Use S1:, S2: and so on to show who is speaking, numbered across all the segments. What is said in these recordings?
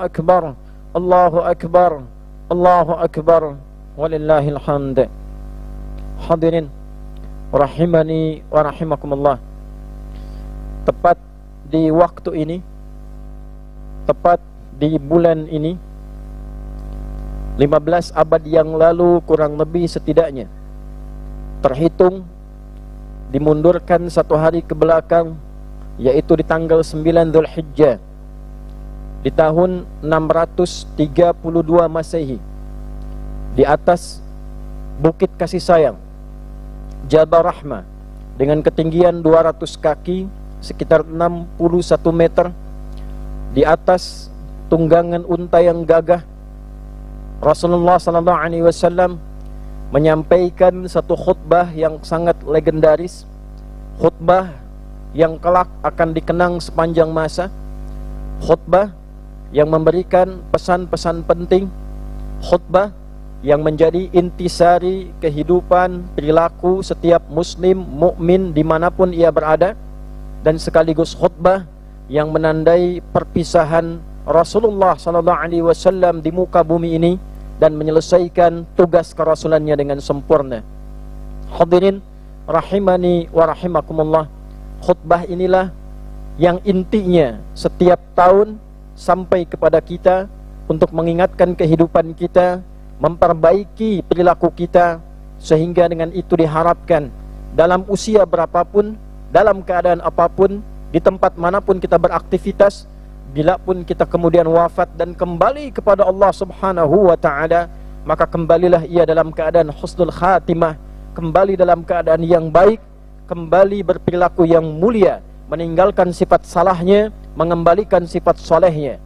S1: akbar, Allahu akbar, Allahu akbar, walillahil hamd. Hadirin rahimani wa rahimakumullah. Tepat di waktu ini, tepat di bulan ini, 15 abad yang lalu kurang lebih setidaknya, terhitung dimundurkan satu hari ke belakang, yaitu di tanggal 9 Dzulhijjah di tahun 632 Masehi, di atas Bukit Kasih Sayang, Jabal Rahmah, dengan ketinggian 200 kaki, sekitar 61 meter, di atas tunggangan unta yang gagah, Rasulullah SAW menyampaikan satu khutbah yang sangat legendaris, khutbah yang kelak akan dikenang sepanjang masa, khutbah yang memberikan pesan-pesan penting, khutbah yang menjadi intisari kehidupan perilaku setiap muslim mukmin dimanapun ia berada, dan sekaligus khutbah yang menandai perpisahan Rasulullah SAW di muka bumi ini dan menyelesaikan tugas kerasulannya dengan sempurna. Hadirin rahimani wa rahimakumullah, khutbah inilah yang intinya setiap tahun sampai kepada kita untuk mengingatkan kehidupan kita, memperbaiki perilaku kita, sehingga dengan itu diharapkan dalam usia berapapun, dalam keadaan apapun, di tempat manapun kita beraktivitas, bila pun kita kemudian wafat dan kembali kepada Allah Subhanahu wa ta'ala, maka kembalilah ia dalam keadaan husnul khatimah, kembali dalam keadaan yang baik, kembali berperilaku yang mulia, meninggalkan sifat salahnya, mengembalikan sifat solehnya.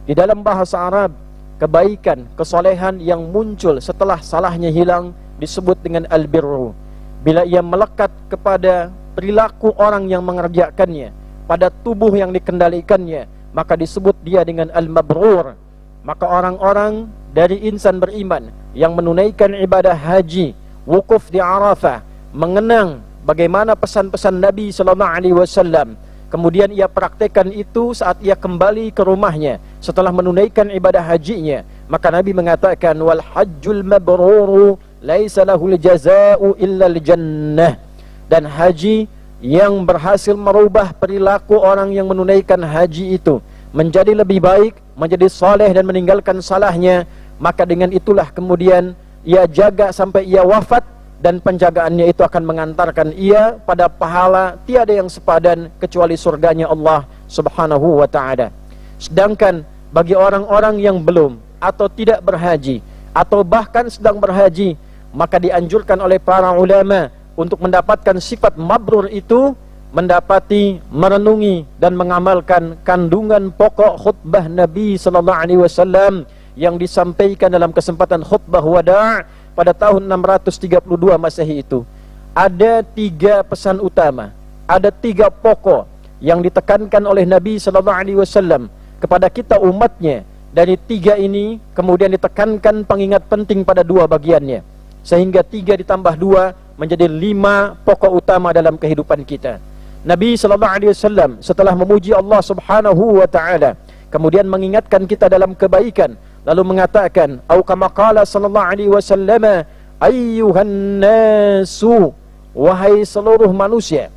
S1: Di dalam bahasa Arab, kebaikan, kesolehan yang muncul setelah salahnya hilang disebut dengan al-birru. Bila ia melekat kepada perilaku orang yang mengerjakannya, pada tubuh yang dikendalikannya, maka disebut dia dengan al-mabrur. Maka orang-orang dari insan beriman yang menunaikan ibadah haji, wukuf di Arafah, mengenang bagaimana pesan-pesan Nabi SAW, kemudian ia praktekkan itu saat ia kembali ke rumahnya setelah menunaikan ibadah hajinya, maka Nabi mengatakan, wal hajjul mabruru laisa lahul jazaa'u illa al-jannah. Dan haji yang berhasil merubah perilaku orang yang menunaikan haji itu menjadi lebih baik, menjadi soleh dan meninggalkan salahnya, maka dengan itulah kemudian ia jaga sampai ia wafat, dan penjagaannya itu akan mengantarkan ia pada pahala tiada yang sepadan kecuali surganya Allah Subhanahu wa ta'ala. Sedangkan bagi orang-orang yang belum atau tidak berhaji, atau bahkan sedang berhaji, maka dianjurkan oleh para ulama untuk mendapatkan sifat mabrur itu, mendapati, merenungi dan mengamalkan kandungan pokok khutbah Nabi SAW yang disampaikan dalam kesempatan khutbah wada' pada tahun 632 Masehi itu. Ada 3 pesan utama, ada 3 pokok yang ditekankan oleh Nabi SAW kepada kita umatnya. Dari 3 ini kemudian ditekankan pengingat penting pada 2 bagiannya, sehingga 3 ditambah 2 menjadi 5 pokok utama dalam kehidupan kita. Nabi SAW setelah memuji Allah Subhanahu wa ta'ala, kemudian mengingatkan kita dalam kebaikan, lalu mengatakan, au kama qala sallallahu alaihi wasallam, ayyuhan nasu, wahai seluruh manusia.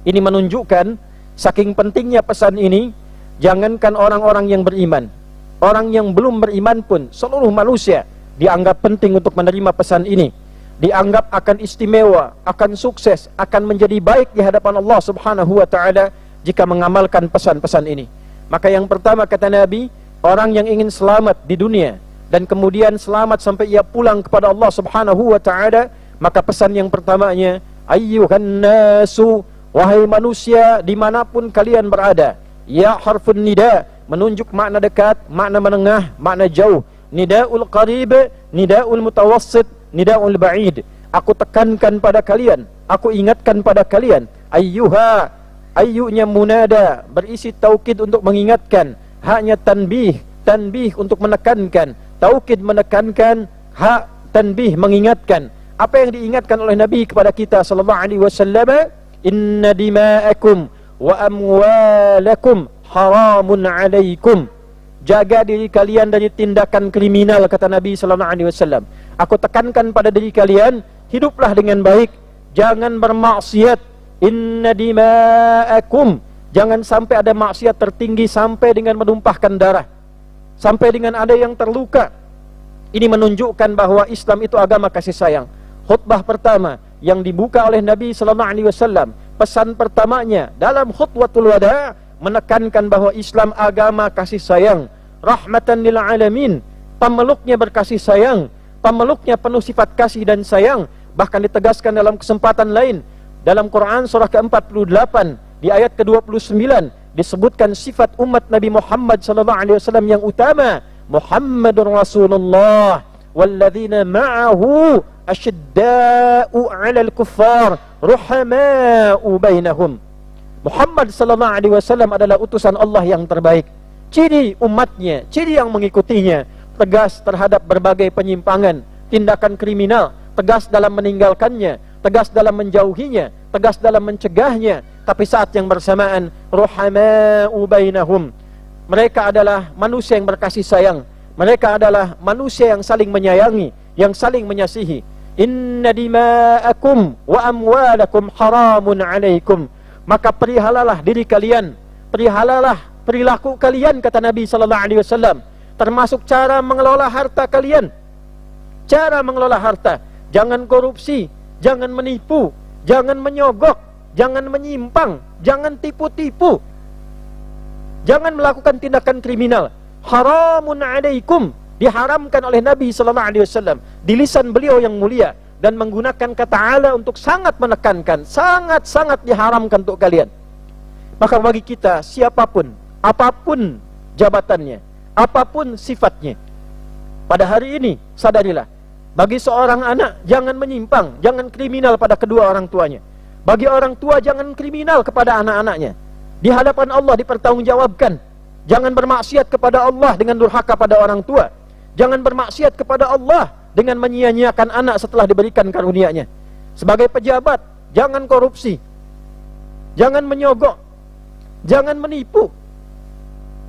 S1: Ini menunjukkan saking pentingnya pesan ini. Jangankan orang-orang yang beriman, orang yang belum beriman pun, seluruh manusia dianggap penting untuk menerima pesan ini, dianggap akan istimewa, akan sukses, akan menjadi baik di hadapan Allah Subhanahu wa ta'ala jika mengamalkan pesan-pesan ini. Maka yang pertama kata Nabi, orang yang ingin selamat di dunia dan kemudian selamat sampai ia pulang kepada Allah Subhanahu wa ta'ala, maka pesan yang pertamanya, ayyuhan nasu, wahai manusia dimanapun kalian berada. Ya harfun nida, menunjuk makna dekat, makna menengah, makna jauh. Nida'ul qarib, nida'ul mutawassit, nida'ul ba'id. Aku tekankan pada kalian, aku ingatkan pada kalian. Ayyuha, ayyunya munada, berisi taukid untuk mengingatkan. Haknya tanbih, tanbih untuk menekankan. Taukid menekankan, hak tanbih mengingatkan. Apa yang diingatkan oleh Nabi kepada kita sallallahu alaihi wasallam? Inna dima'akum wa amwalakum haramun alaikum. jaga diri kalian dari tindakan kriminal, kata Nabi sallallahu alaihi wasallam. Aku tekankan pada diri kalian, hiduplah dengan baik, jangan bermaksiat. Inna dima'akum, jangan sampai ada maksiat tertinggi sampai dengan menumpahkan darah, sampai dengan ada yang terluka. Ini menunjukkan bahwa Islam itu agama kasih sayang. Khutbah pertama yang dibuka oleh Nabi sallallahu alaihi wasallam, pesan pertamanya dalam khutbatul wada menekankan bahwa Islam agama kasih sayang, rahmatan lil alamin. Pemeluknya berkasih sayang, pemeluknya penuh sifat kasih dan sayang. Bahkan ditegaskan dalam kesempatan lain dalam Quran surah ke-48 di ayat ke-29 disebutkan sifat umat Nabi Muhammad sallallahu alaihi wasallam yang utama, Muhammadur Rasulullah walladzina ma'ahu asyidda'u 'alal kuffar ruhama'u bainahum. Muhammad sallallahu alaihi wasallam adalah utusan Allah yang terbaik. Ciri umatnya, ciri yang mengikutinya, tegas terhadap berbagai penyimpangan, tindakan kriminal, tegas dalam meninggalkannya, tegas dalam menjauhinya, tegas dalam mencegahnya. Tapi saat yang bersamaan, ruhama'u bainahum, mereka adalah manusia yang berkasih sayang. Mereka adalah manusia yang saling menyayangi, yang saling menyasihi. Inna dima'akum wa amwalakum haramun alaikum. Maka perihalalah diri kalian, perihalalah perilaku kalian, kata Nabi sallallahu alaihi wasallam, termasuk cara mengelola harta kalian. Cara mengelola harta, jangan korupsi, jangan menipu, jangan menyogok, jangan menyimpang, jangan tipu-tipu, jangan melakukan tindakan kriminal. Haramun alaikum, diharamkan oleh Nabi sallallahu alaihi wasallam di lisan beliau yang mulia, dan menggunakan kata ala untuk sangat menekankan, sangat-sangat diharamkan untuk kalian. Maka bagi kita, siapapun, apapun jabatannya, apapun sifatnya, pada hari ini sadarilah, bagi seorang anak jangan menyimpang, jangan kriminal pada kedua orang tuanya. Bagi orang tua jangan kriminal kepada anak-anaknya. Di hadapan Allah dipertanggungjawabkan. Jangan bermaksiat kepada Allah dengan durhaka pada orang tua. Jangan bermaksiat kepada Allah dengan menyia-nyiakan anak setelah diberikan karunia-Nya. Sebagai pejabat, jangan korupsi, jangan menyogok, jangan menipu.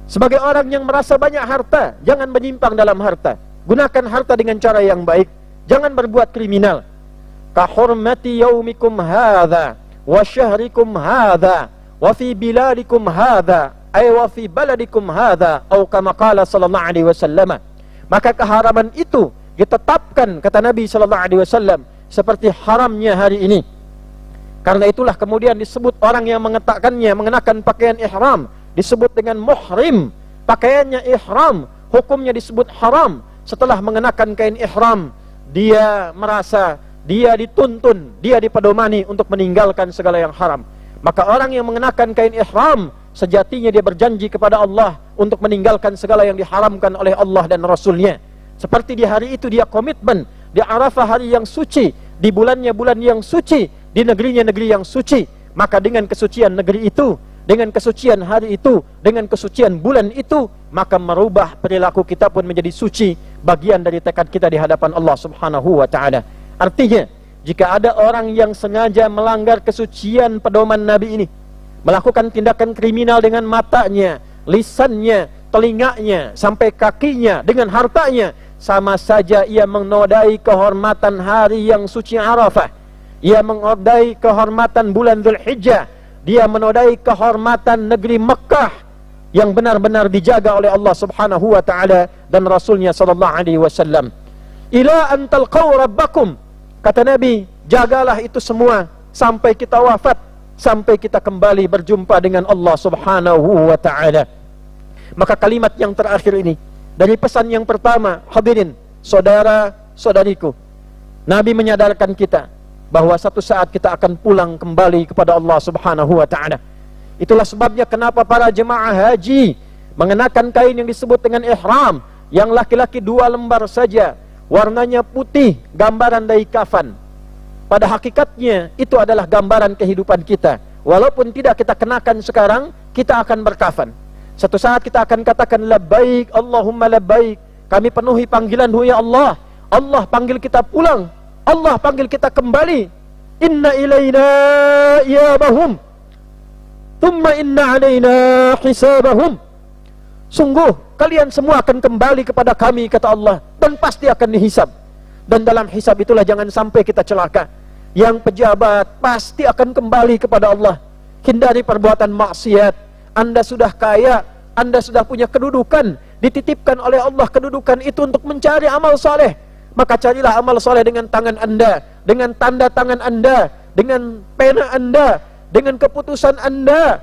S1: Sebagai orang yang merasa banyak harta, jangan menyimpang dalam harta. Gunakan harta dengan cara yang baik. Jangan berbuat kriminal. Ka hurmati yaumikum hadza wa syahrikum hadza wa fi biladikum hadza ay wa fi baladikum hadza atau kama qala sallallahu alaihi wasallam. Maka keharaman itu ditetapkan, kata Nabi sallallahu alaihi wasallam, seperti haramnya hari ini. Karena itulah kemudian disebut orang yang mengenakannya, mengenakan pakaian ihram, disebut dengan muhrim. Pakaiannya ihram, hukumnya disebut haram. Setelah mengenakan kain ihram, dia merasa, dia dituntun, dia dipedomani untuk meninggalkan segala yang haram. Maka orang yang mengenakan kain ihram, sejatinya dia berjanji kepada Allah untuk meninggalkan segala yang diharamkan oleh Allah dan Rasulnya. Seperti di hari itu dia komitmen, di Arafah hari yang suci, di bulannya bulan yang suci, di negerinya negeri yang suci. Maka dengan kesucian negeri itu, dengan kesucian hari itu, dengan kesucian bulan itu, maka merubah perilaku kita pun menjadi suci, bagian dari tekad kita di hadapan Allah subhanahu wa ta'ala. Artinya, jika ada orang yang sengaja melanggar kesucian pedoman Nabi ini, melakukan tindakan kriminal dengan matanya, lisannya, telinganya, sampai kakinya, dengan hartanya, sama saja ia menodai kehormatan hari yang suci Arafah. Ia menodai kehormatan bulan Dzulhijjah. Dia menodai kehormatan negeri Mekah yang benar-benar dijaga oleh Allah subhanahu wa ta'ala dan Rasulnya sallallahu alaihi wasallam. Ila an talqaw rabbakum, kata Nabi, jagalah itu semua sampai kita wafat, sampai kita kembali berjumpa dengan Allah subhanahu wa ta'ala. Maka kalimat yang terakhir ini, dari pesan yang pertama, hadirin, saudara-saudariku, Nabi menyadarkan kita bahwa satu saat kita akan pulang kembali kepada Allah subhanahu wa ta'ala. Itulah sebabnya kenapa para jemaah haji mengenakan kain yang disebut dengan ihram, yang laki-laki 2 lembar saja, warnanya putih, gambaran dari kafan. Pada hakikatnya itu adalah gambaran kehidupan kita. Walaupun tidak kita kenakan sekarang, kita akan berkafan. Satu saat kita akan katakan labbaik Allahumma labbaik, kami penuhi panggilan-Mu ya Allah. Allah panggil kita pulang, Allah panggil kita kembali. Inna ilaina iyabahum thumma inna alaina hisabahum. Sungguh kalian semua akan kembali kepada kami, kata Allah, dan pasti akan dihisab. Dan dalam hisab itulah jangan sampai kita celaka. Yang pejabat pasti akan kembali kepada Allah. Hindari perbuatan maksiat. Anda sudah kaya, Anda sudah punya kedudukan, dititipkan oleh Allah kedudukan itu untuk mencari amal soleh. Maka carilah amal soleh dengan tangan Anda, dengan tanda tangan Anda, dengan pena Anda, dengan keputusan Anda.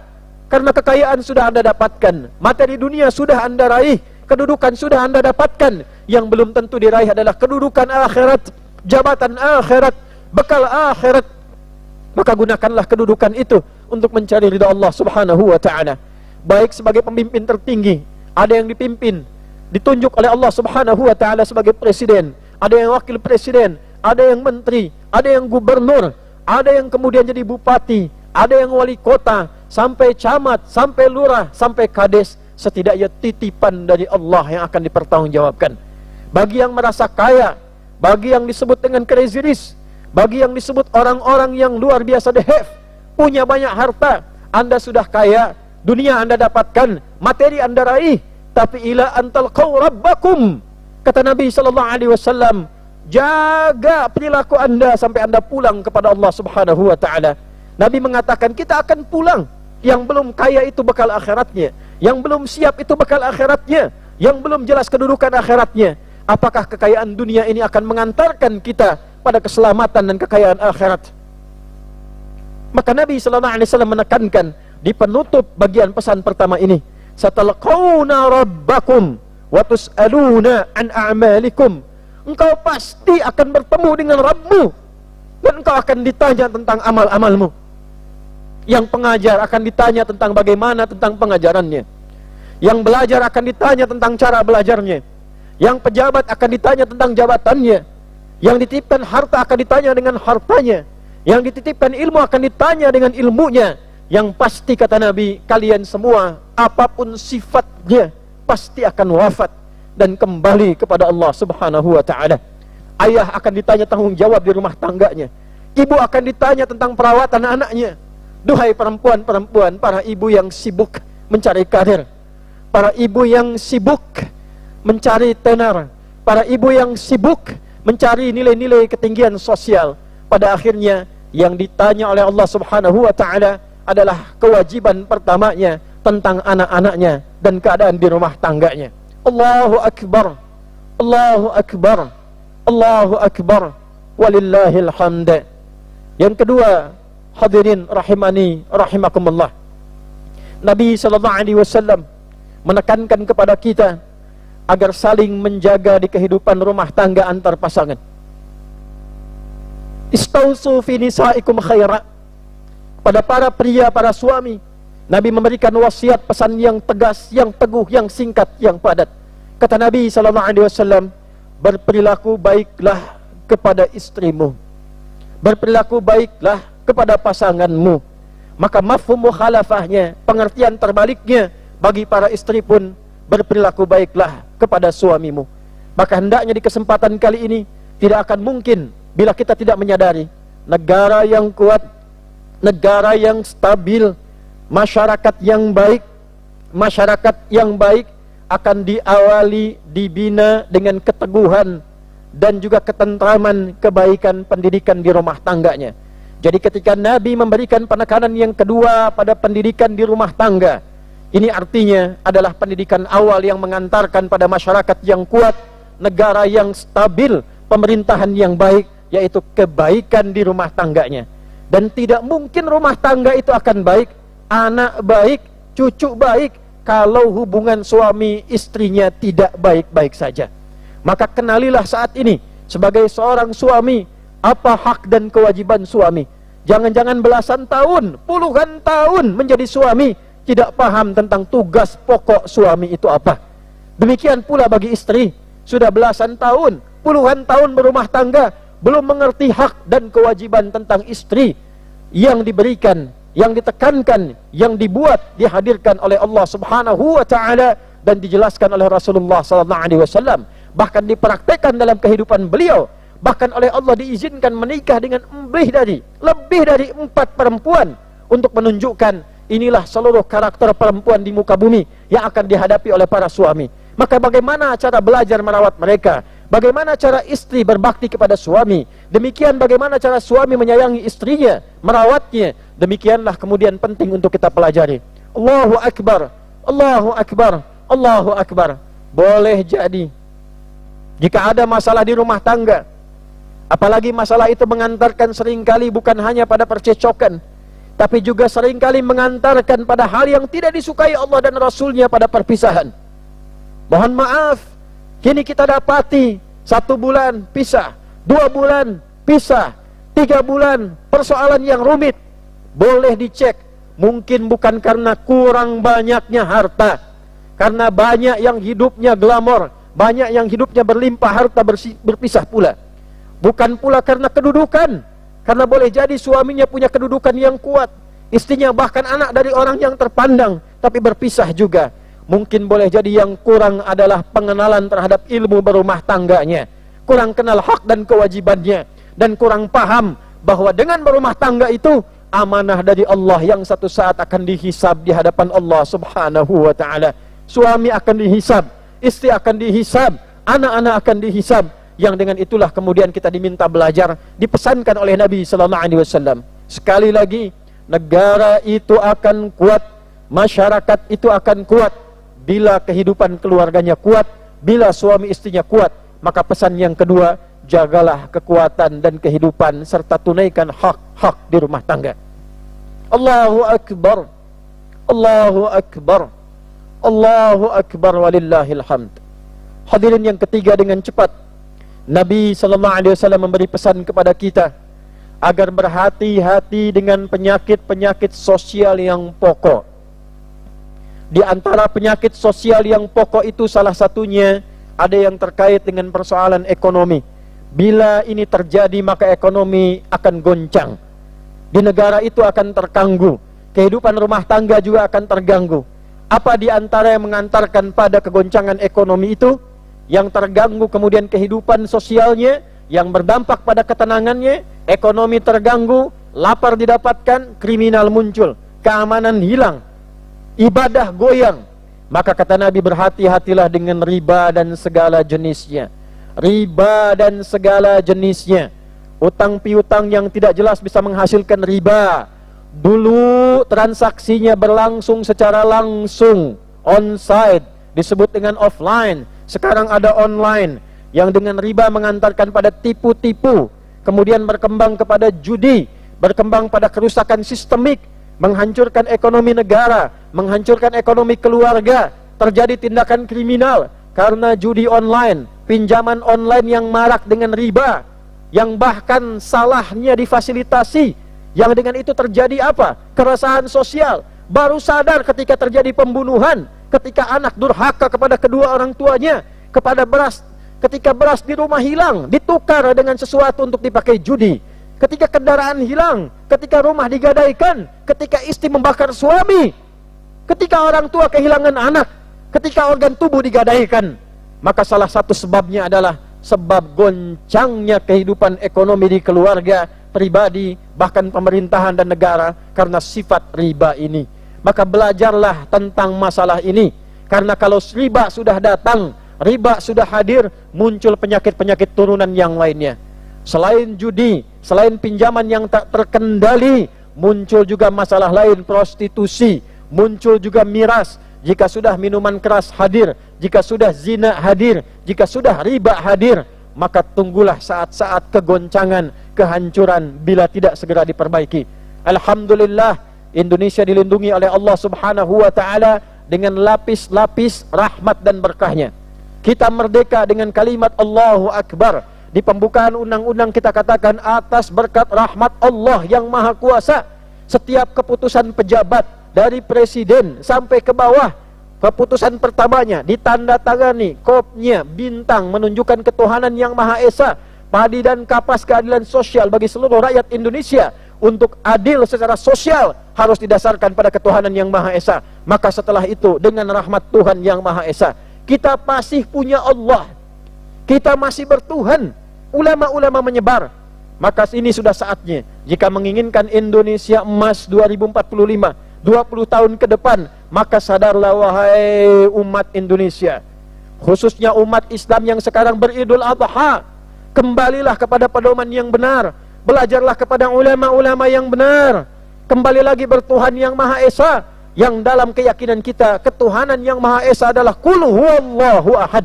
S1: Karena kekayaan sudah Anda dapatkan, materi dunia sudah Anda raih, kedudukan sudah Anda dapatkan. Yang belum tentu diraih adalah kedudukan akhirat, jabatan akhirat, bekal akhirat. Maka gunakanlah kedudukan itu untuk mencari ridha Allah subhanahu wa ta'ala. Baik sebagai pemimpin tertinggi, ada yang dipimpin, ditunjuk oleh Allah subhanahu wa ta'ala sebagai presiden, ada yang wakil presiden, ada yang menteri, ada yang gubernur, ada yang kemudian jadi bupati, ada yang wali kota, sampai camat, sampai lurah, sampai kades. Setidaknya titipan dari Allah yang akan dipertanggungjawabkan. Bagi yang merasa kaya, bagi yang disebut dengan crazy rich, bagi yang disebut orang-orang yang luar biasa the have, punya banyak harta. Anda sudah kaya, dunia Anda dapatkan, materi Anda raih, tapi ila antal qaw rabbakum, kata Nabi SAW, jaga perilaku Anda sampai Anda pulang kepada Allah subhanahu wa ta'ala. Nabi mengatakan kita akan pulang. Yang belum kaya itu bekal akhiratnya, yang belum siap itu bekal akhiratnya, yang belum jelas kedudukan akhiratnya. Apakah kekayaan dunia ini akan mengantarkan kita pada keselamatan dan kekayaan akhirat? Maka Nabi SAW menekankan di penutup bagian pesan pertama ini, satalqawna rabbakum wa tus'aluna an a'malikum. Engkau pasti akan bertemu dengan Rabbmu, dan engkau akan ditanya tentang amal-amalmu. Yang pengajar akan ditanya tentang bagaimana tentang pengajarannya. Yang belajar akan ditanya tentang cara belajarnya. Yang pejabat akan ditanya tentang jabatannya. Yang dititipkan harta akan ditanya dengan hartanya. Yang dititipkan ilmu akan ditanya dengan ilmunya. Yang pasti kata Nabi, kalian semua apapun sifatnya pasti akan wafat dan kembali kepada Allah subhanahu wa ta'ala. Ayah akan ditanya tanggung jawab di rumah tangganya. Ibu akan ditanya tentang perawatan anaknya. Duhai perempuan-perempuan, para ibu yang sibuk mencari karir, para ibu yang sibuk mencari tenar, para ibu yang sibuk mencari nilai-nilai ketinggian sosial, pada akhirnya yang ditanya oleh Allah subhanahu wa ta'ala adalah kewajiban pertamanya tentang anak-anaknya dan keadaan di rumah tangganya. Allahu Akbar, Allahu Akbar, Allahu Akbar, walillahil hamd. Yang kedua, hadirin rahimani rahimakumullah, Nabi SAW menekankan kepada kita agar saling menjaga di kehidupan rumah tangga antar pasangan. Istausu fi nisaikum khaira. Pada para pria, para suami, Nabi memberikan wasiat pesan yang tegas, yang teguh, yang singkat, yang padat. Kata Nabi SAW, berperilaku baiklah kepada istrimu, berperilaku baiklah kepada pasanganmu. Maka mafhum mukhalafahnya, pengertian terbaliknya, bagi para istri pun berperilaku baiklah kepada suamimu. Maka hendaknya di kesempatan kali ini tidak akan mungkin bila kita tidak menyadari negara yang kuat, negara yang stabil, masyarakat yang baik akan diawali, dibina dengan keteguhan dan juga ketentraman kebaikan pendidikan di rumah tangganya. Jadi ketika Nabi memberikan penekanan yang kedua pada pendidikan di rumah tangga, ini artinya adalah pendidikan awal yang mengantarkan pada masyarakat yang kuat, negara yang stabil, pemerintahan yang baik, yaitu kebaikan di rumah tangganya. Dan tidak mungkin rumah tangga itu akan baik, anak baik, cucu baik, kalau hubungan suami istrinya tidak baik-baik saja. Maka kenalilah saat ini sebagai seorang suami, apa hak dan kewajiban suami. Jangan-jangan belasan tahun, puluhan tahun menjadi suami, tidak paham tentang tugas pokok suami itu apa. Demikian pula bagi istri, sudah belasan tahun, puluhan tahun berumah tangga, belum mengerti hak dan kewajiban tentang istri yang diberikan, yang ditekankan, yang dibuat, dihadirkan oleh Allah subhanahu wa ta'ala dan dijelaskan oleh Rasulullah SAW. Bahkan dipraktekkan dalam kehidupan beliau. Bahkan oleh Allah diizinkan menikah dengan lebih dari 4 perempuan untuk menunjukkan inilah seluruh karakter perempuan di muka bumi yang akan dihadapi oleh para suami. Maka bagaimana cara belajar merawat mereka? Bagaimana cara istri berbakti kepada suami? Demikian bagaimana cara suami menyayangi istrinya, merawatnya. Demikianlah kemudian penting untuk kita pelajari. Allahu Akbar, Allahu Akbar, Allahu Akbar. Boleh jadi jika ada masalah di rumah tangga, apalagi masalah itu mengantarkan seringkali bukan hanya pada percecokan, tapi juga seringkali mengantarkan pada hal yang tidak disukai Allah dan Rasulnya pada perpisahan. Mohon maaf, kini kita dapati 1 bulan pisah, 2 bulan pisah, 3 bulan persoalan yang rumit. Boleh dicek, mungkin bukan karena kurang banyaknya harta, karena banyak yang hidupnya glamor, banyak yang hidupnya berlimpah harta berpisah pula. Bukan pula karena kedudukan, karena boleh jadi suaminya punya kedudukan yang kuat, istrinya bahkan anak dari orang yang terpandang, tapi berpisah juga. Mungkin boleh jadi yang kurang adalah pengenalan terhadap ilmu berumah tangganya, kurang kenal hak dan kewajibannya, dan kurang paham bahwa dengan berumah tangga itu amanah dari Allah yang satu saat akan dihisab di hadapan Allah Subhanahu wa ta'ala. Suami akan dihisab, istri akan dihisab, anak-anak akan dihisab. Yang dengan itulah kemudian kita diminta belajar, dipesankan oleh Nabi sallallahu alaihi wasallam. Sekali lagi, negara itu akan kuat, masyarakat itu akan kuat bila kehidupan keluarganya kuat, bila suami istrinya kuat. Maka pesan yang kedua, jagalah kekuatan dan kehidupan serta tunaikan hak-hak di rumah tangga. Allahu Akbar, Allahu Akbar, Allahu Akbar walillahil hamd. Hadirin yang ketiga, dengan cepat Nabi sallallahu alaihi wasallam memberi pesan kepada kita agar berhati-hati dengan penyakit-penyakit sosial yang pokok. Di antara penyakit sosial yang pokok itu salah satunya ada yang terkait dengan persoalan ekonomi. Bila ini terjadi maka ekonomi akan goncang. Di negara itu akan terganggu. Kehidupan rumah tangga juga akan terganggu. Apa di antara yang mengantarkan pada kegoncangan ekonomi itu? Yang terganggu kemudian kehidupan sosialnya, yang berdampak pada ketenangannya, ekonomi terganggu, lapar didapatkan, kriminal muncul, keamanan hilang, ibadah goyang. Maka kata Nabi, berhati-hatilah dengan riba dan segala jenisnya. Riba dan segala jenisnya. Utang piutang yang tidak jelas bisa menghasilkan riba. Dulu transaksinya berlangsung secara langsung, on-site, disebut dengan offline. Sekarang ada online, yang dengan riba mengantarkan pada tipu-tipu, kemudian berkembang kepada judi, berkembang pada kerusakan sistemik, menghancurkan ekonomi negara, menghancurkan ekonomi keluarga, terjadi tindakan kriminal karena judi online, pinjaman online yang marak dengan riba, yang bahkan salahnya difasilitasi, yang dengan itu terjadi apa? Keresahan sosial. Baru sadar ketika terjadi pembunuhan, ketika anak durhaka kepada kedua orang tuanya, kepada beras, ketika beras di rumah hilang, ditukar dengan sesuatu untuk dipakai judi, ketika kendaraan hilang, ketika rumah digadaikan, ketika istri membakar suami, ketika orang tua kehilangan anak, ketika organ tubuh digadaikan. Maka salah satu sebabnya adalah sebab goncangnya kehidupan ekonomi di keluarga, pribadi, bahkan pemerintahan dan negara karena sifat riba ini. Maka belajarlah tentang masalah ini, karena kalau riba sudah datang, riba sudah hadir, muncul penyakit-penyakit turunan yang lainnya. Selain judi, selain pinjaman yang tak terkendali, muncul juga masalah lain, prostitusi, muncul juga miras. Jika sudah minuman keras hadir, jika sudah zina hadir, jika sudah riba hadir, maka tunggulah saat-saat kegoncangan, kehancuran bila tidak segera diperbaiki. Alhamdulillah, Indonesia dilindungi oleh Allah Subhanahu wa ta'ala dengan lapis-lapis rahmat dan berkahnya. Kita merdeka dengan kalimat Allahu Akbar. Di pembukaan undang-undang kita katakan, atas berkat rahmat Allah yang maha kuasa, setiap keputusan pejabat dari presiden sampai ke bawah, keputusan pertamanya ditandatangani, kopnya bintang menunjukkan ketuhanan yang maha esa, padi dan kapas keadilan sosial bagi seluruh rakyat Indonesia. Untuk adil secara sosial harus didasarkan pada ketuhanan yang maha esa. Maka setelah itu dengan rahmat Tuhan yang maha esa, kita masih punya Allah, kita masih bertuhan, ulama-ulama menyebar. Maka ini sudah saatnya, jika menginginkan Indonesia emas 2045, 20 tahun ke depan. Maka sadarlah wahai umat Indonesia, khususnya umat Islam yang sekarang beridul adha, kembalilah kepada pedoman yang benar, belajarlah kepada ulama-ulama yang benar, kembali lagi bertuhan yang Maha Esa, yang dalam keyakinan kita ketuhanan yang Maha Esa adalah qul huwallahu ahad.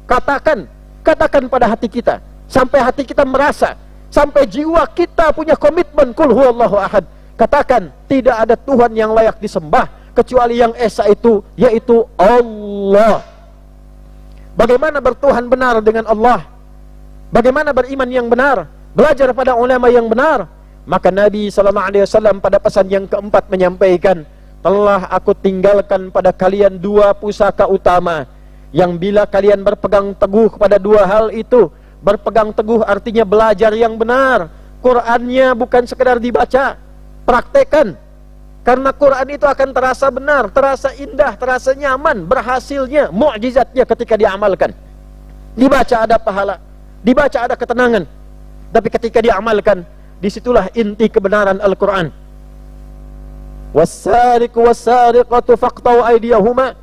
S1: Katakan pada hati kita, sampai hati kita merasa, sampai jiwa kita punya komitmen qul huwallahu ahad. Katakan, tidak ada Tuhan yang layak disembah kecuali yang Esa itu, yaitu Allah. Bagaimana bertuhan benar dengan Allah? Bagaimana beriman yang benar? Belajar pada ulama yang benar. Maka Nabi SAW pada pesan yang keempat menyampaikan, telah aku tinggalkan pada kalian 2 pusaka utama, yang bila kalian berpegang teguh pada 2 hal itu, berpegang teguh artinya belajar yang benar. Qurannya bukan sekedar dibaca, praktekan. Karena Quran itu akan terasa benar, terasa indah, terasa nyaman, berhasilnya, mukjizatnya ketika diamalkan. Dibaca ada pahala, dibaca ada ketenangan, tapi ketika diamalkan, disitulah inti kebenaran Al-Quran. Was-sariqu was-sariqatu faqta'u aydiyahuma.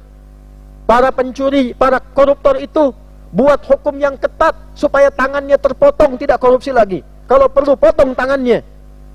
S1: Para pencuri, para koruptor itu buat hukum yang ketat supaya tangannya terpotong, tidak korupsi lagi. Kalau perlu potong tangannya.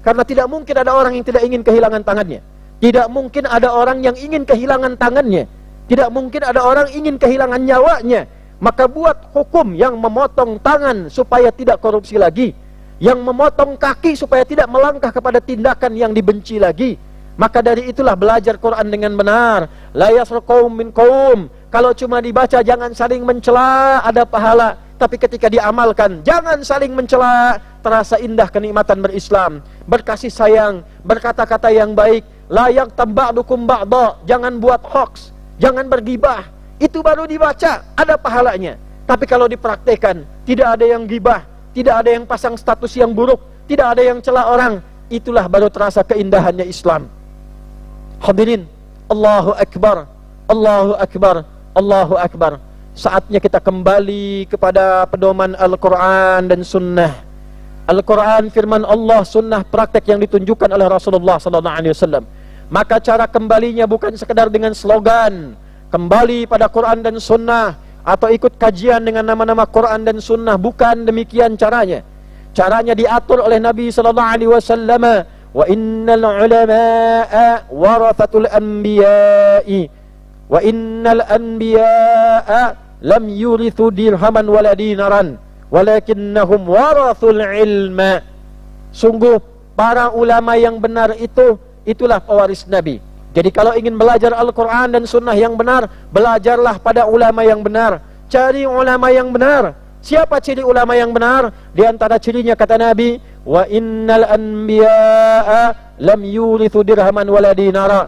S1: Karena tidak mungkin ada orang yang tidak ingin kehilangan tangannya. Tidak mungkin ada orang yang ingin kehilangan tangannya. Tidak mungkin ada orang ingin kehilangan nyawanya. Maka buat hukum yang memotong tangan supaya tidak korupsi lagi, yang memotong kaki supaya tidak melangkah kepada tindakan yang dibenci lagi. Maka dari itulah belajar Quran dengan benar. La yasru qaum min qaum. Kalau cuma dibaca jangan saling mencela, ada pahala. Tapi ketika diamalkan, jangan saling mencela, terasa indah kenikmatan berislam, berkasih sayang, berkata-kata yang baik. La yaghtab ba'dukum ba'da. Jangan buat hoax, jangan bergibah. Itu baru dibaca, ada pahalanya. Tapi kalau dipraktekan, tidak ada yang gibah, tidak ada yang pasang status yang buruk, tidak ada yang cela orang. Itulah baru terasa keindahannya Islam. Hadirin, Allahu Akbar, Allahu Akbar, Allahu Akbar. Saatnya kita kembali kepada pedoman Al-Quran dan Sunnah. Al-Quran firman Allah, Sunnah praktek yang ditunjukkan oleh Rasulullah SAW. Maka cara kembalinya bukan sekedar dengan slogan kembali pada Quran dan Sunnah, atau ikut kajian dengan nama-nama Quran dan Sunnah. Bukan demikian caranya. Caranya diatur oleh Nabi SAW. Wa innal ulama'a warathatul anbiya'i, wa innal anbiya'a lam yurithu dirhaman wala dinaran, walakinnahum warathul ilma. Sungguh para ulama yang benar itu, itulah pewaris Nabi. Jadi kalau ingin belajar Al-Quran dan Sunnah yang benar, belajarlah pada ulama yang benar. Cari ulama yang benar. Siapa ciri ulama yang benar? Di antara cirinya kata Nabi, wa innal anbiya'a lam yurithu dirhaman wala dinara.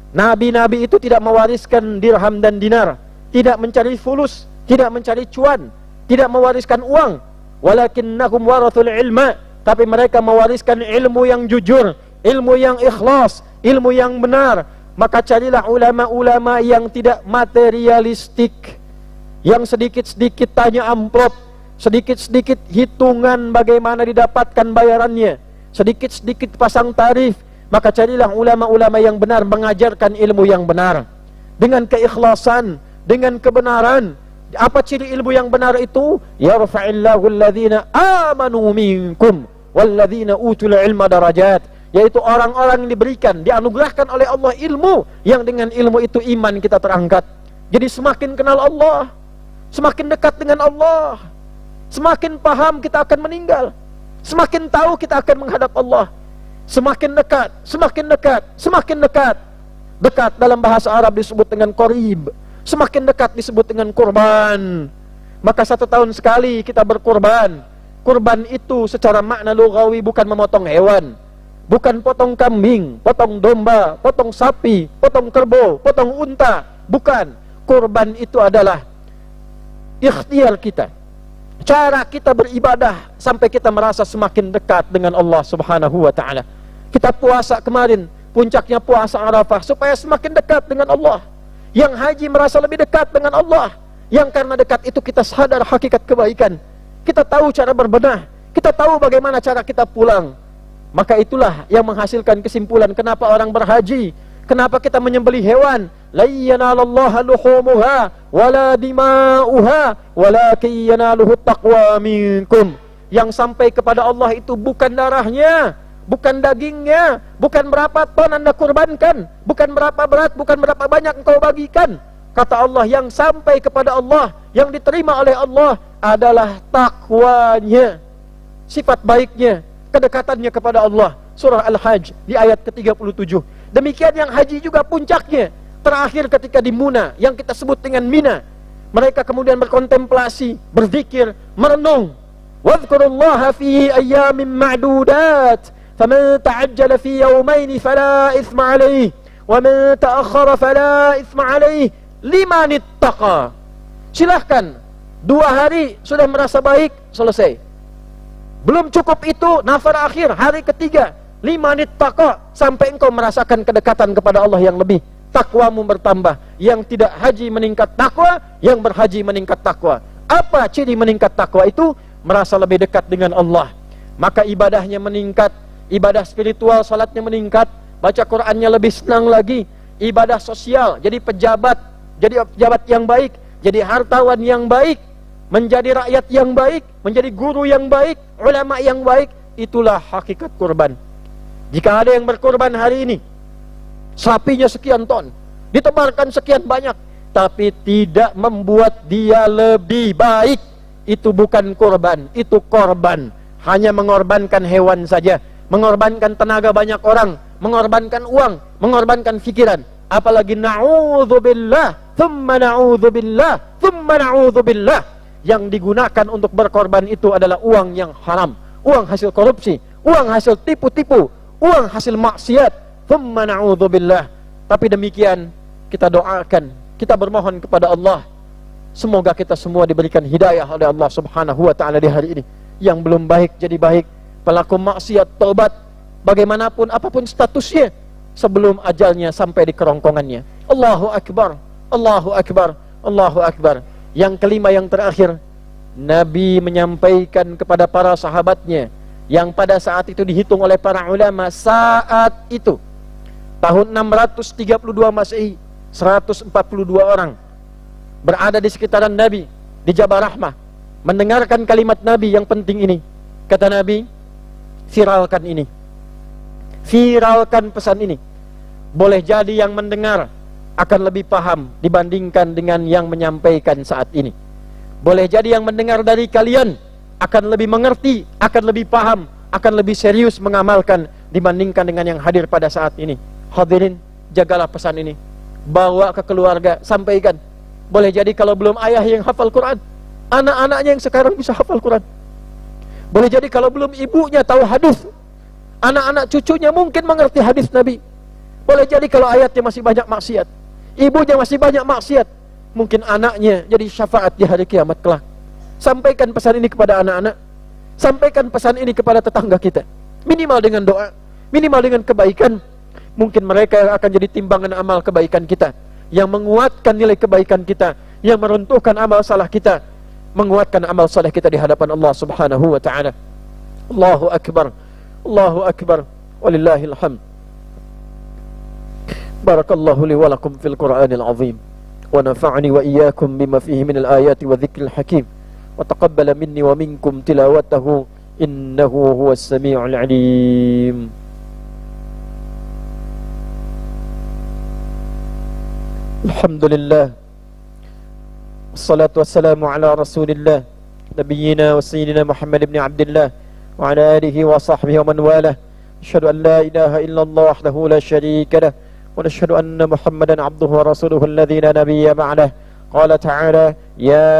S1: Nabi-nabi itu tidak mewariskan dirham dan dinar, tidak mencari fulus, tidak mencari cuan, tidak mewariskan uang. Walakinnahum warathul ilma. Tapi mereka mewariskan ilmu yang jujur, ilmu yang ikhlas, ilmu yang benar. Maka carilah ulama-ulama yang tidak materialistik, yang sedikit-sedikit tanya amplop, sedikit-sedikit hitungan bagaimana didapatkan bayarannya, sedikit-sedikit pasang tarif. Maka carilah ulama-ulama yang benar, mengajarkan ilmu yang benar dengan keikhlasan, dengan kebenaran. Apa ciri ilmu yang benar itu? Yarfa'illahu alladhina amanu minkum walladhina utul ilma darajat. Yaitu orang-orang yang diberikan, dianugerahkan oleh Allah ilmu, yang dengan ilmu itu iman kita terangkat. Jadi semakin kenal Allah, semakin dekat dengan Allah, semakin paham kita akan meninggal, semakin tahu kita akan menghadap Allah. Semakin dekat, semakin dekat, semakin dekat. Dekat dalam bahasa Arab disebut dengan qarib, semakin dekat disebut dengan kurban. Maka 1 tahun sekali kita berkurban. Kurban itu secara makna lughawi bukan memotong hewan, bukan potong kambing, potong domba, potong sapi, potong kerbau, potong unta. Bukan. Kurban itu adalah ikhtiar kita, cara kita beribadah sampai kita merasa semakin dekat dengan Allah Subhanahu wa ta'ala. Kita puasa kemarin, puncaknya puasa Arafah, supaya semakin dekat dengan Allah. Yang haji merasa lebih dekat dengan Allah, yang karena dekat itu kita sadar hakikat kebaikan. Kita tahu cara berbenah, kita tahu bagaimana cara kita pulang. Maka itulah yang menghasilkan kesimpulan kenapa orang berhaji, kenapa kita menyembelih hewan. La yanalallaha luhumuha wala dima'uha walakin yanaluhu taqwa minkum. Yang sampai kepada Allah itu bukan darahnya, bukan dagingnya, bukan berapa ton Anda kurbankan, bukan berapa berat, bukan berapa banyak engkau bagikan. Kata Allah, yang sampai kepada Allah, yang diterima oleh Allah adalah takwanya, sifat baiknya, kedekatannya kepada Allah. Surah Al-Hajj di ayat ke-37. Demikian yang haji juga puncaknya. Terakhir ketika di Muna, yang kita sebut dengan Mina, mereka kemudian berkontemplasi, berzikir, merenung. Wadhkurullaha fi ayyamin ma'dudat. Faman ta'ajjala fi yawmaini fala ithma alaih. Wa man ta'akhkhara fala ithma alaih. Liman ittaqa. Silahkan, 2 hari sudah merasa baik, selesai. Belum cukup itu, nafar akhir, hari ketiga, liman ittaqa, sampai engkau merasakan kedekatan kepada Allah yang lebih. Takwamu bertambah. Yang tidak haji meningkat takwa, yang berhaji meningkat takwa. Apa ciri meningkat takwa itu? Merasa lebih dekat dengan Allah. Maka ibadahnya meningkat, ibadah spiritual, salatnya meningkat, baca Qur'annya lebih senang lagi, ibadah sosial, jadi pejabat yang baik, jadi hartawan yang baik, menjadi rakyat yang baik, menjadi guru yang baik, ulama yang baik. Itulah hakikat kurban. Jika ada yang berkurban hari ini, sapinya sekian ton, ditebarkan sekian banyak, tapi tidak membuat dia lebih baik, itu bukan kurban, itu korban. Hanya mengorbankan hewan saja, mengorbankan tenaga banyak orang, mengorbankan uang, mengorbankan fikiran. Apalagi na'udzubillah, thumma na'udzubillah, thumma na'udzubillah. Yang digunakan untuk berkorban itu adalah uang yang haram, uang hasil korupsi, uang hasil tipu-tipu, uang hasil maksiat. Thumma na'udzubillah. Tapi demikian kita doakan, kita bermohon kepada Allah, semoga kita semua diberikan hidayah oleh Allah Subhanahu wa ta'ala di hari ini. Yang belum baik jadi baik, pelaku maksiat taubat, bagaimanapun apapun statusnya, sebelum ajalnya sampai di kerongkongannya. Allahu Akbar, Allahu Akbar, Allahu Akbar. Yang kelima, yang terakhir, Nabi menyampaikan kepada para sahabatnya, yang pada saat itu dihitung oleh para ulama, saat itu tahun 632 Masehi, 142 orang berada di sekitaran Nabi di Jabal Rahmah, mendengarkan kalimat Nabi yang penting ini. Kata Nabi, viralkan ini, viralkan pesan ini. Boleh jadi yang mendengar akan lebih paham dibandingkan dengan yang menyampaikan saat ini. Boleh jadi yang mendengar dari kalian akan lebih mengerti, akan lebih paham, akan lebih serius mengamalkan dibandingkan dengan yang hadir pada saat ini. Hadirin, jagalah pesan ini, bawa ke keluarga, sampaikan. Boleh jadi kalau belum ayah yang hafal Quran, anak-anaknya yang sekarang bisa hafal Quran. Boleh jadi kalau belum ibunya tahu hadis, anak-anak cucunya mungkin mengerti hadis Nabi. Boleh jadi kalau ayatnya masih banyak maksiat, ibunya masih banyak maksiat, mungkin anaknya jadi syafaat di hari kiamat kelak. Sampaikan pesan ini kepada anak-anak, sampaikan pesan ini kepada tetangga kita. Minimal dengan doa, minimal dengan kebaikan. Mungkin mereka yang akan jadi timbangan amal kebaikan kita, yang menguatkan nilai kebaikan kita, yang meruntuhkan amal salah kita, menguatkan amal saleh kita di hadapan Allah Subhanahu wa ta'ala. Allahu Akbar, Allahu Akbar, walillahil hamd. Barakallahu li wa lakum fil Qur'anil azim, wa nafa'ani wa iyyakum bima fihi minal ayati wa dzikril hakim, wa taqabbala minni wa minkum tilawatahu, innahu huwas sami'ul 'alim. Alhamdulillah, wassalatu wassalamu ala rasulillah, nabiyyina wa sayyidina Muhammad ibn Abdillah, wa ala alihi wa sahbihi wa man walah. Asyhadu an la ilaha illallah wahdahu la syarika lah, wa nashhadu anna Muhammadan abduhu wa rasuluhu alladhi la nabiyya ba'dah. Qala ta'ala, ya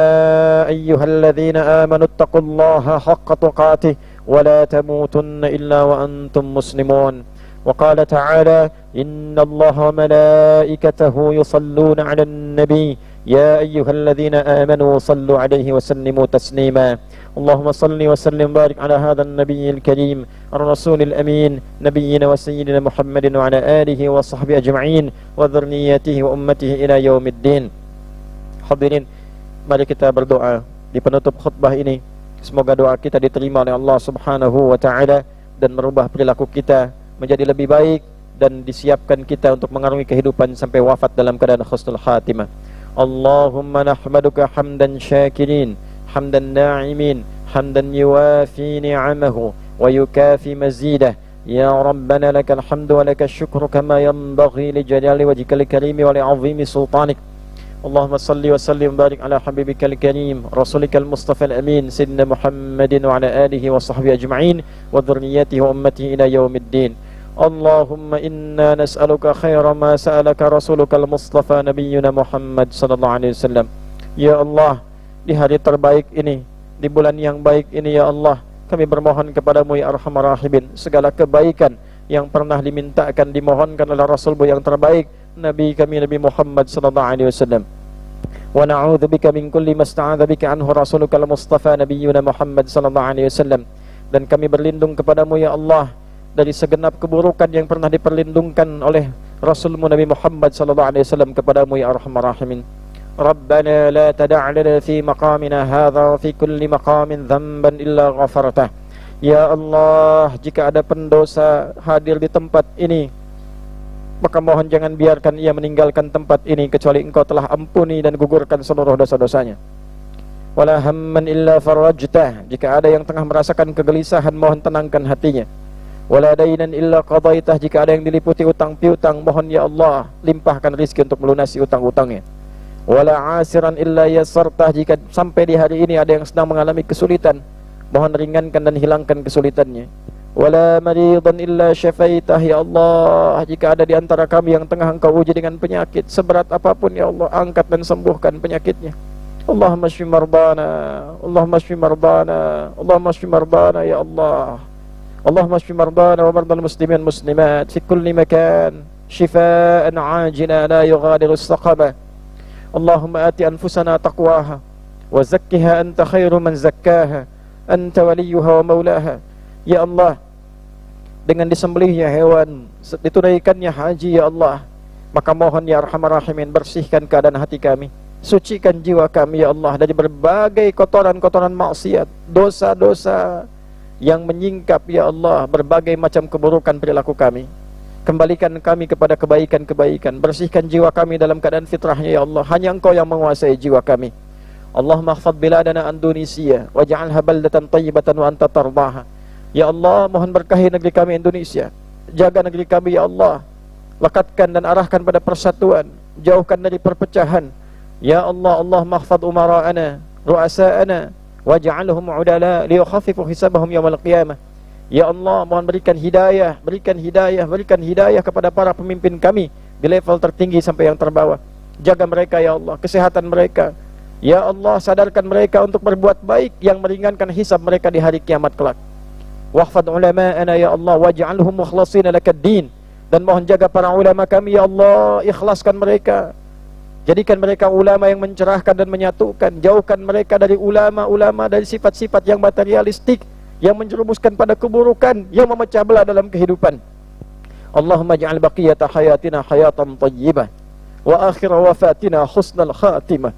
S1: ayyuhalladzina amanu ittaqullaha haqqa tuqatih wa la tamutunna illa wa antum muslimun. وقال تعالى إن الله وملائكته يصلون على النبي يا أيها الذين آمنوا صلوا عليه وسلموا تسليما اللهم صل وسلم وبارك على هذا النبي الكريم الرسول الأمين نبينا وسيدنا محمد وعلى آله وصحبه أجمعين وذريته وأمته إلى يوم الدين. Hadirin, mari kita berdoa di penutup khutbah ini. Semoga doa kita diterima oleh Allah Subhanahu wa ta'ala. dan merubah perilaku kita menjadi lebih baik, dan disiapkan kita untuk mengarungi kehidupan sampai wafat dalam keadaan husnul khatimah. Allahumma nahmaduka hamdan syakirin, hamdan na'imin, hamdan yuwafi ni'amahu wa yukafi mazidah. Ya Rabbana lakal hamdu wa lakal syukru kama yanbaghi li jalali wajhikal karimi wa li 'azimi sultanik. Allahumma salli wa sallim barik ala habibikal karim rasulikal mustafa al-amin sayyidina Muhammadin wa ala alihi wa sahbihi ajma'in wa dhurriyyatihi wa ummatihi ila yaumiddin. Allahumma inna nas'aluka khaira ma sa'alaka rasulukal mustafa nabiyyuna Muhammad sallallahu alaihi wasallam. Ya Allah, di hari terbaik ini, di bulan yang baik ini, ya Allah, kami bermohon kepadamu ya Arhamar Rahimin, segala kebaikan yang pernah dimintakan, dimohonkan oleh Rasulmu yang terbaik, Nabi kami Nabi Muhammad sallallahu alaihi wasallam. Wa na'udzubika min kulli masta'adza bika anhu rasulukal mustafa nabiyyuna Muhammad sallallahu alaihi wasallam. Dan kami berlindung kepadamu ya Allah dari segenap keburukan yang pernah diperlindungkan oleh Rasulmu Nabi Muhammad sallallahu alaihi wasallam kepadamu ya Arhamar Rahimin. Rabbana la tada' lana fi maqamina hadza wa fi kulli maqamin dhanban illa ghafartah. Ya Allah, jika ada pendosa hadir di tempat ini, maka mohon jangan biarkan ia meninggalkan tempat ini kecuali Engkau telah ampuni dan gugurkan seluruh dosa-dosanya. Wala hamman illa farajtah, jika ada yang tengah merasakan kegelisahan, mohon tenangkan hatinya. Wala dainan illa qadaitah, jika ada yang diliputi utang piutang, mohon ya Allah limpahkan rezeki untuk melunasi utang-utangnya. Wala asiran illa yassartah, jika sampai di hari ini ada yang sedang mengalami kesulitan, mohon ringankan dan hilangkan kesulitannya. Wala maridan illa syafaitah, ya Allah, jika ada di antara kami yang tengah Engkau uji dengan penyakit seberat apapun, ya Allah, angkat dan sembuhkan penyakitnya. Allahumma shfi mardana, Allahumma shfi mardana, Allahumma shfi mardana, ya Allah. Allahumma shfi mardana wa mardal muslimin muslimat fi kulli makan shifaan ajila la yughadiru saqama. Allahumma ati anfusana taqwaha wa zakkiha anta khairu man zakkaha anta waliyuha wa maulaha. Ya Allah, dengan disembelihnya hewan, ditunaikannya haji, ya Allah, maka mohon ya Arhamar Rahimin, bersihkan keadaan hati kami, sucikan jiwa kami ya Allah dari berbagai kotoran-kotoran maksiat, dosa-dosa yang menyingkap ya Allah, berbagai macam keburukan perilaku kami. Kembalikan kami kepada kebaikan-kebaikan, bersihkan jiwa kami dalam keadaan fitrahnya ya Allah. Hanya Engkau yang menguasai jiwa kami. Allahumma khfad biladana Indonesia waj'alha baldatan tayyibatan wa anta tardaha. Ya Allah, mohon berkahi negeri kami Indonesia, jaga negeri kami ya Allah, lekatkan dan arahkan pada persatuan, jauhkan dari perpecahan. Ya Allah, Allahumma khfad umara'ana ru'asa'ana waj'alhum udala liyukhaffifu hisabahum yaumil qiyamah. Ya Allah, mohon berikan hidayah, berikan hidayah, berikan hidayah kepada para pemimpin kami di level tertinggi sampai yang terbawah. Jaga mereka ya Allah, kesehatan mereka. Ya Allah, sadarkan mereka untuk berbuat baik yang meringankan hisab mereka di hari kiamat kelak. Wahfad ulama'ana ya Allah waj'alhum mukhlasin lakad-din. Dan mohon jaga para ulama kami ya Allah, ikhlaskan mereka, jadikan mereka ulama yang mencerahkan dan menyatukan. Jauhkan mereka dari ulama-ulama dari sifat-sifat yang materialistik, yang menjerumuskan pada keburukan, yang memecah belah dalam kehidupan. Allahumma ja'al baqiyata hayatina hayatan tayyibah wa akhir wafatina husnal khatimah.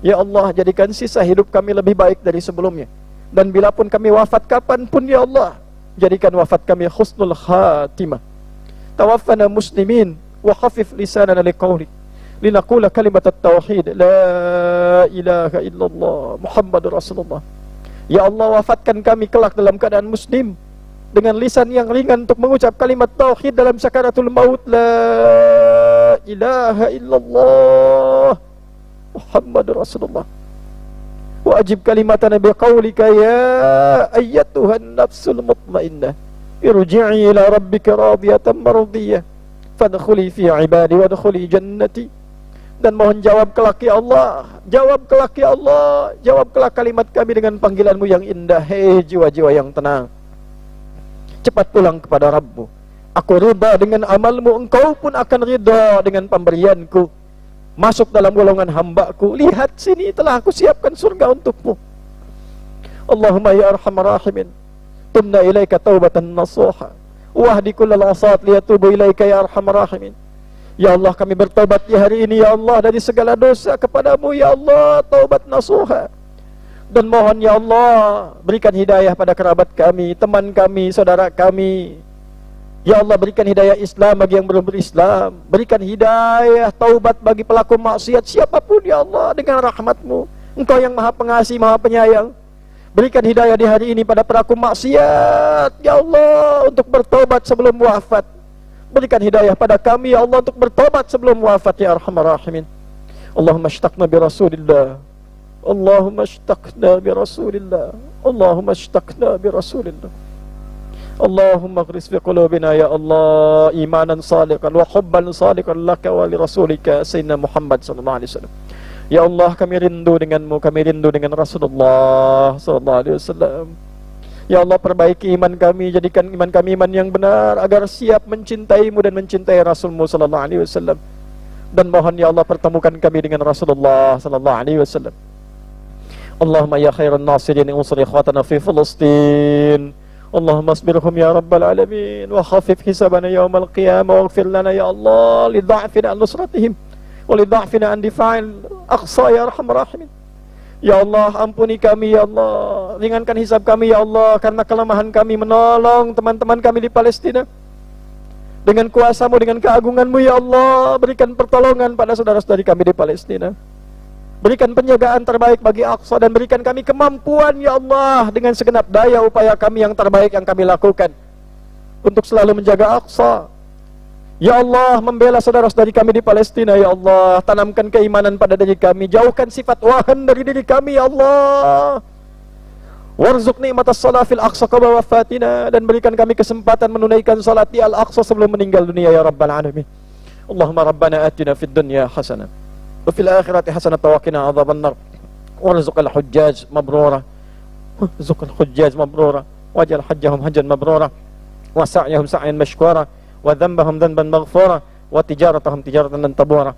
S1: Ya Allah, jadikan sisa hidup kami lebih baik dari sebelumnya, dan bila pun kami wafat kapanpun ya Allah, jadikan wafat kami husnul khatimah. Tawaffana muslimin wa khafif lisanana liqawli linaqula kalimat at-tauhid la ilaha illallah Muhammadur Rasulullah. Ya Allah, wafatkan kami kelak dalam keadaan muslim, dengan lisan yang ringan untuk mengucap kalimat tauhid dalam sakaratul maut, la ilaha illallah Muhammadur Rasulullah. Wajib kalimatana biqaulika ya ayyatuhan nafsul mutmainnah irji'i ila rabbika radiyatan mardiyah fadkhuli fi ibadi wadkhuli jannati. Dan mohon jawab kelak ya Allah, jawab kelak ya Allah, jawab kelak kalimat kami dengan panggilanmu yang indah. Hei jiwa-jiwa yang tenang, cepat pulang kepada Rabbu. Aku ridha dengan amalmu, engkau pun akan ridha dengan pemberianku. Masuk dalam golongan hambaku, lihat sini telah aku siapkan surga untukmu. Allahumma ya Arhamar Rahimin, tumna ilaika taubatan nasuha wahdi kullal asat liyatubu ilaika ya Arhamar Rahimin. Ya Allah, kami bertobat di hari ini ya Allah dari segala dosa kepadamu ya Allah, taubat nasuha. Dan mohon ya Allah, berikan hidayah pada kerabat kami, teman kami, saudara kami. Ya Allah, berikan hidayah Islam bagi yang belum berislam. Berikan hidayah taubat bagi pelaku maksiat siapapun ya Allah, dengan rahmat-Mu. Engkau yang maha pengasih, maha penyayang. Berikan hidayah di hari ini pada pelaku maksiat ya Allah, untuk bertobat sebelum wafat. Berikan hidayah pada kami ya Allah, untuk bertobat sebelum wafat ya Arhamar Rahimin. Allahumma ashtaqna bi Rasulillah, Allahumma ashtaqna bi Rasulillah, Allahumma ashtaqna bi Rasulillah. Allahumma ghris fi qulubina ya Allah imanan sadiqan wa hubban sadiqan laka wa li rasulika sayyidina Muhammad sallallahu alaihi wasallam. Ya Allah, kami rindu denganmu, kami rindu dengan Rasulullah sallallahu alaihi wasallam. Ya Allah, perbaiki iman kami, jadikan iman kami iman yang benar, agar siap mencintaimu dan mencintai Rasulmu sallallahu alaihi wasallam. Dan mohon ya Allah, pertemukan kami dengan Rasulullah sallallahu alaihi wasallam. Allahumma ya khairan nasirin unsur ikhwatana fi Filistin. Allahumma asbirhum ya rabbal alamin wa khafif hisabana yawmal qiyamah waghfir lana ya Allah li dha'fina an nusratihim wa li dha'fina an difa'il aqsa ya arhamar rahimin. Ya Allah, ampuni kami ya Allah, ringankan hisab kami ya Allah, karena kelemahan kami menolong teman-teman kami di Palestina. Dengan kuasa-Mu, dengan keagungan-Mu ya Allah, berikan pertolongan pada saudara-saudari kami di Palestina. Berikan penjagaan terbaik bagi Aqsa, dan berikan kami kemampuan ya Allah, dengan segenap daya upaya kami yang terbaik yang kami lakukan untuk selalu menjaga Aqsa. Ya Allah, membela saudara-saudari kami di Palestina ya Allah, tanamkan keimanan pada diri kami, jauhkan sifat wahan dari diri kami ya Allah. Warzuq ni'matas shalah fil aqsa qabla wafatina, dan berikan kami kesempatan menunaikan salat di Al-Aqsa sebelum meninggal dunia ya rabbal alamin. Allahumma rabbana atina fid dunya hasanah wa fil akhirati hasanah wa qina adzabannar. Warzuqal hujjaj mabrura, warzuqal hujjaj mabrura, waj'al hajjahum hajjan mabrura, wa sa'yahum sa'yan mashkura, wa dhanbahum dhanban maghfura, wa tijaratahum tijaratan lan tabura.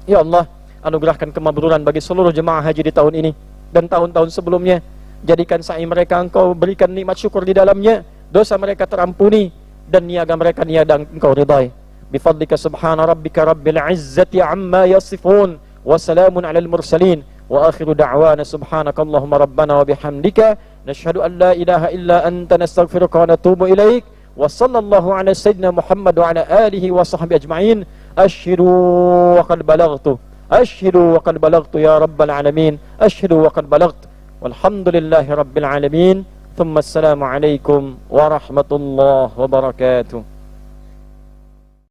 S1: Ya Allah, anugerahkan kemabruran bagi seluruh jemaah haji di tahun ini dan tahun-tahun sebelumnya. Jadikan sa'i mereka Engkau berikan nikmat syukur di dalamnya, dosa mereka terampuni, dan niaga mereka niaga Engkau ridai. Bifadlika subhana rabbika rabbil izzati amma yasifun, wa salamun alal mursalin, wa akhiru da'wana subhanakallahumma rabbana wa bihamdika nashhadu an la ilaha illa anta nastaghfiruka wa natubu ilaik. Wa sallallahu ala sayyidina Muhammad wa ala alihi wa sahbihi ajma'in. Ashhadu wa qad balagtu, ashhadu wa qad balagtu ya rabbal alamin, ashhadu wa qad balagtu. Walhamdulillahi rabbil alamin. Thumma assalamu alaikum warahmatullahi wabarakatuh.